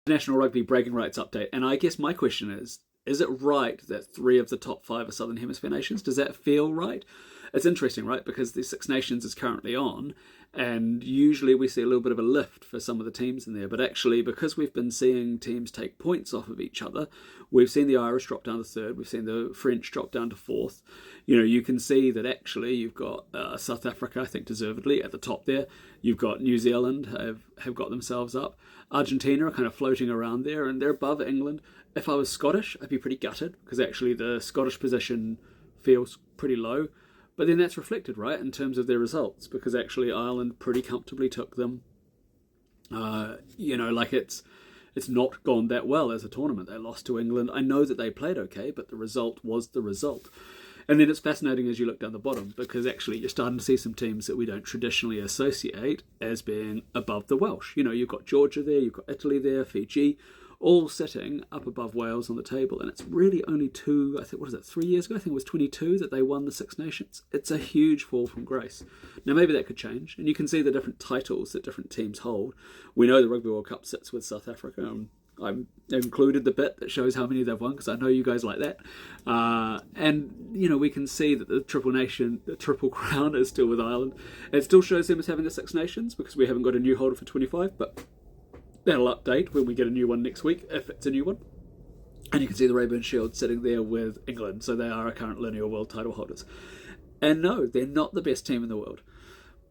National Rugby bragging rights update. And I guess my question is it right that 3 of the top 5 are Southern Hemisphere nations? Does that feel right? It's interesting, right? Because the Six Nations is currently on, and usually we see a little bit of a lift for some of the teams in there. But actually, because we've been seeing teams take points off of each other, we've seen the Irish drop down to 3rd, we've seen the French drop down to 4th. You can see that actually you've got South Africa, I think deservedly, at the top there. You've got New Zealand have got themselves up. Argentina are kind of floating around there, and they're above England. If I was Scottish, I'd be pretty gutted, because actually the Scottish position feels pretty low. But then that's reflected, right, in terms of their results, because actually Ireland pretty comfortably took them. It's not gone that well as a tournament. They lost to England. I know that they played okay, but the result was the result. And then it's fascinating as you look down the bottom, because actually you're starting to see some teams that we don't traditionally associate as being above the Welsh. You've got Georgia there, you've got Italy there, Fiji, all sitting up above Wales on the table. And it's really only 3 years ago? I think it was 22 that they won the Six Nations. It's a huge fall from grace. Now, maybe that could change. And you can see the different titles that different teams hold. We know the Rugby World Cup sits with South Africa. I've included the bit that shows how many they've won, because I know you guys like that. We can see that the Triple Crown is still with Ireland. It still shows them as having the Six Nations, because we haven't got a new holder for 25, but that'll update when we get a new one next week, if it's a new one. And you can see the Raeburn Shield sitting there with England, so they are our current lineal world title holders. And no, they're not the best team in the world,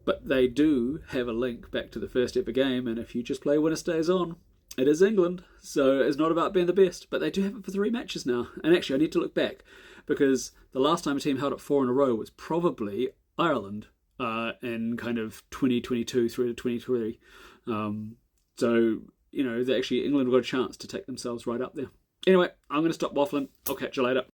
but they do have a link back to the first ever game, and if you just play winner stays on, it is England. So it's not about being the best, but they do have it for 3 matches now. And actually, I need to look back, because the last time a team held it 4 in a row was probably Ireland in kind of 2022 through to 23. England got a chance to take themselves right up there. Anyway, I'm going to stop waffling. I'll catch you later.